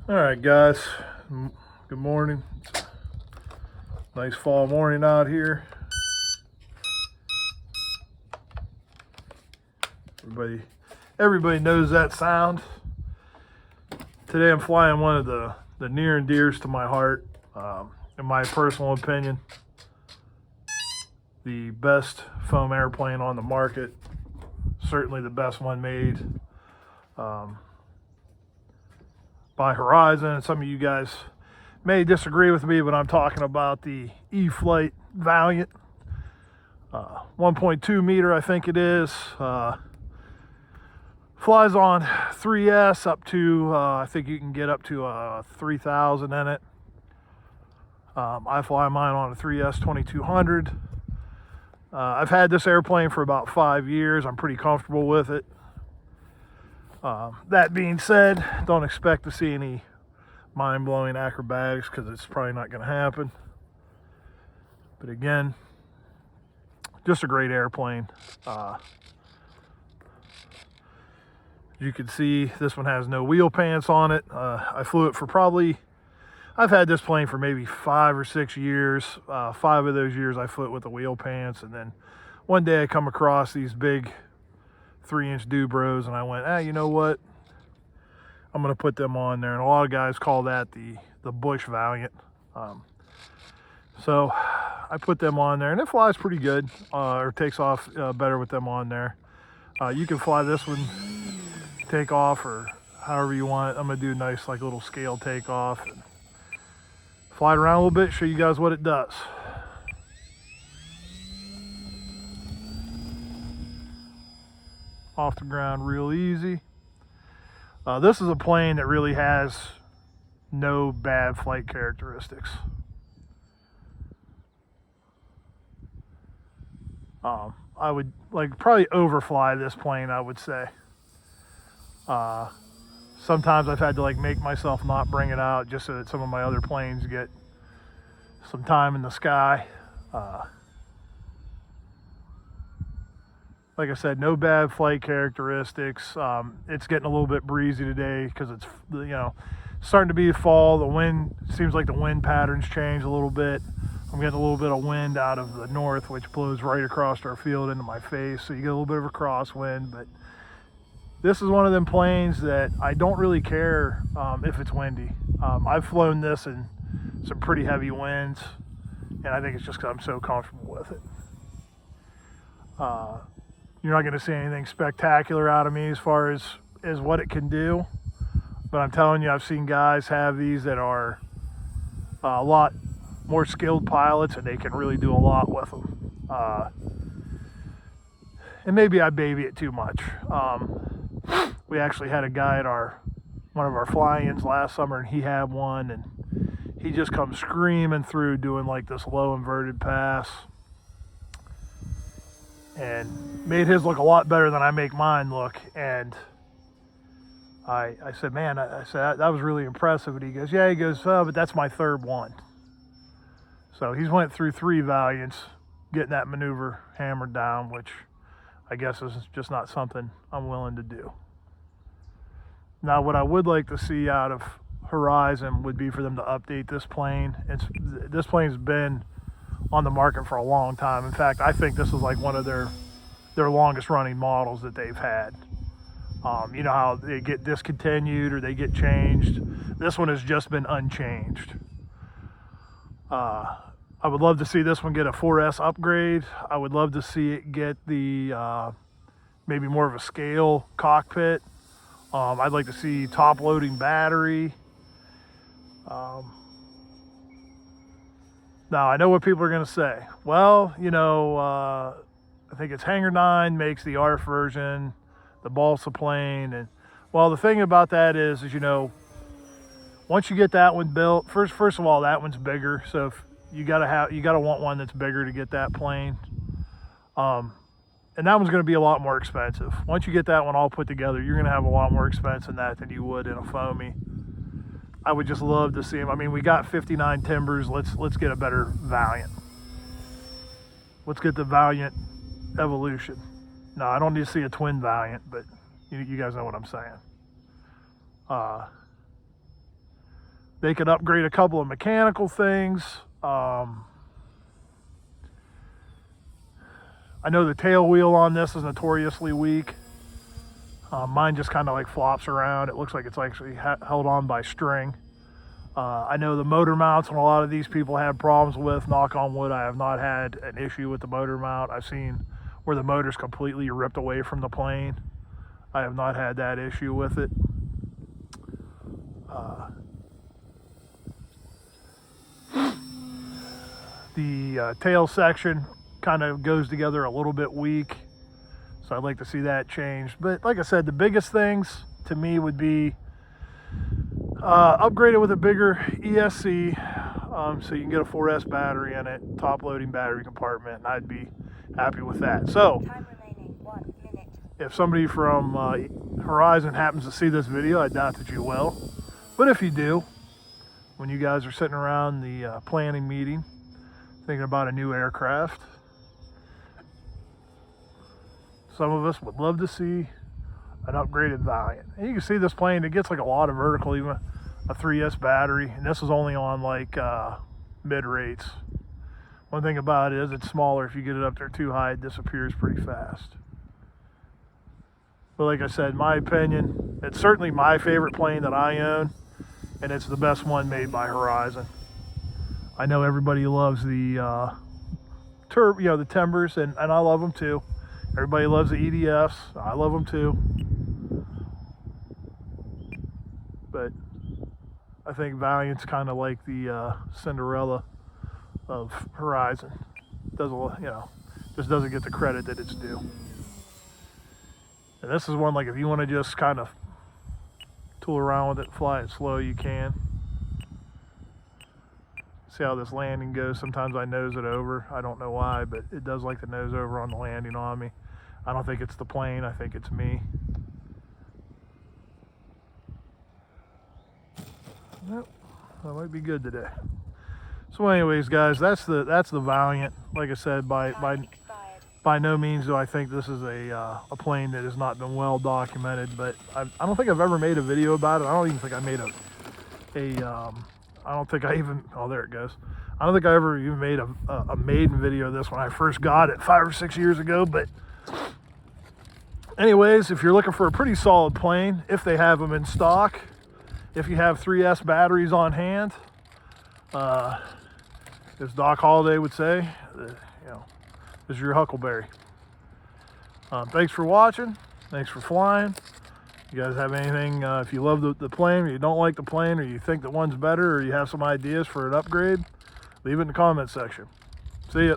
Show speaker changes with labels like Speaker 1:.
Speaker 1: All right, guys. Good morning. It's a nice fall morning out here. Everybody knows that sound. Today I'm flying one of the near and dears to my heart. In my personal opinion, the best foam airplane on the market. Certainly the best one made by Horizon. And some of you guys may disagree with me, but I'm talking about the Eflite Valiant. 1.2 meter, I think it is. Flies on 3S up to, I think you can get up to 3,000 in it. I fly mine on a 3S 2200. I've had this airplane for about 5 years. I'm pretty comfortable with it. That being said, don't expect to see any mind-blowing acrobatics because it's probably not going to happen. But again, just a great airplane. You can see this one has no wheel pants on it. I flew it for I've had this plane for maybe 5 or 6 years. 5 of those years I flew it with the wheel pants, and then one day I come across these big 3-inch Dubros, and I went, you know what? I'm going to put them on there. And a lot of guys call that the Bush Valiant. So I put them on there, and it flies pretty good, or takes off better with them on there. You can fly this one takeoff or however you want. I'm going to do a nice like little scale takeoff and fly it around a little bit, show you guys what it does. Off the ground real easy. This is a plane that really has no bad flight characteristics. I would probably overfly this plane, I would say. Sometimes I've had to make myself not bring it out just so that some of my other planes get some time in the sky. Like I said, no bad flight characteristics. It's getting a little bit breezy today because it's starting to be fall. The wind seems like the wind patterns change a little bit. I'm getting a little bit of wind out of the north, which blows right across our field into my face. So you get a little bit of a crosswind, but this is one of them planes that I don't really care if it's windy. I've flown this in some pretty heavy winds, and I think it's just because I'm so comfortable with it. You're not going to see anything spectacular out of me as far as what it can do, but I'm telling you, I've seen guys have these that are a lot more skilled pilots, and they can really do a lot with them. And maybe I baby it too much. We actually had a guy at one of our fly-ins last summer, and he had one, and he just comes screaming through doing like this low inverted pass, and made his look a lot better than I make mine look. And I said, man, I said, that was really impressive. And he goes, yeah, but that's my third one. So he's went through 3 Valiants getting that maneuver hammered down, which I guess is just not something I'm willing to do. Now, what I would like to see out of Horizon would be for them to update this plane. This plane's been on the market for a long time. In fact, I think this is like one of their longest running models that they've had. You know how they get discontinued or they get changed? This one has just been unchanged. I would love to see this one get a 4S upgrade. I would love to see it get the maybe more of a scale cockpit. I'd like to see top loading battery. Now, I know what people are going to say. Well, I think it's Hangar 9 makes the ARF version, the balsa plane. And, well, the thing about that is once you get that one built, first of all, that one's bigger. So if you gotta want one that's bigger to get that plane. And that one's going to be a lot more expensive. Once you get that one all put together, you're going to have a lot more expense in that than you would in a foamie. I would just love to see them. I mean, we got 59 Timbers. Let's get a better Valiant. Let's get the Valiant Evolution. No, I don't need to see a twin Valiant, but you guys know what I'm saying. They could upgrade a couple of mechanical things. I know the tail wheel on this is notoriously weak. Mine just kind of like flops around. It looks like it's actually held on by string. I know the motor mounts on a lot of these people have problems with. Knock on wood, I have not had an issue with the motor mount. I've seen where the motor's completely ripped away from the plane. I have not had that issue with it. The tail section kind of goes together a little bit weak, so I'd like to see that changed. But like I said, the biggest things to me would be upgrade it with a bigger ESC, so you can get a 4S battery in it, top loading battery compartment, and I'd be happy with that. So
Speaker 2: Time remaining 1 minute.
Speaker 1: if somebody from Horizon happens to see this video, I doubt that you will, but if you do, when you guys are sitting around the planning meeting thinking about a new aircraft, some of us would love to see an upgraded Valiant. And you can see this plane, it gets like a lot of vertical, even a 3S battery, and this is only on like mid rates. One thing about it is it's smaller. If you get it up there too high, it disappears pretty fast. But like I said, in my opinion, it's certainly my favorite plane that I own, and it's the best one made by Horizon. I know everybody loves the the Timbers, and I love them too. Everybody loves the EDFs. I love them too. But I think Valiant's kind of like the Cinderella of Horizon. Doesn't, just doesn't get the credit that it's due. And this is one, like, if you want to just kind of tool around with it, fly it slow, you can. See how this landing goes. Sometimes I nose it over. I don't know why, but it does like to nose over on the landing on me. I don't think it's the plane. I think it's me. Yep, that might be good today. So anyways, guys, that's the Valiant. Like I said, by no means do I think this is a plane that has not been well documented, but I don't think I've ever made a video about it. I don't even think I made I don't think I even, oh, there it goes. I don't think I ever even made a maiden video of this when I first got it 5 or 6 years ago. But anyways, if you're looking for a pretty solid plane, if they have them in stock, if you have 3S batteries on hand, as Doc Holliday would say, this is your Huckleberry. Thanks for watching. Thanks for flying. You guys have anything, if you love the plane, or you don't like the plane, or you think that one's better, or you have some ideas for an upgrade, leave it in the comment section. See ya.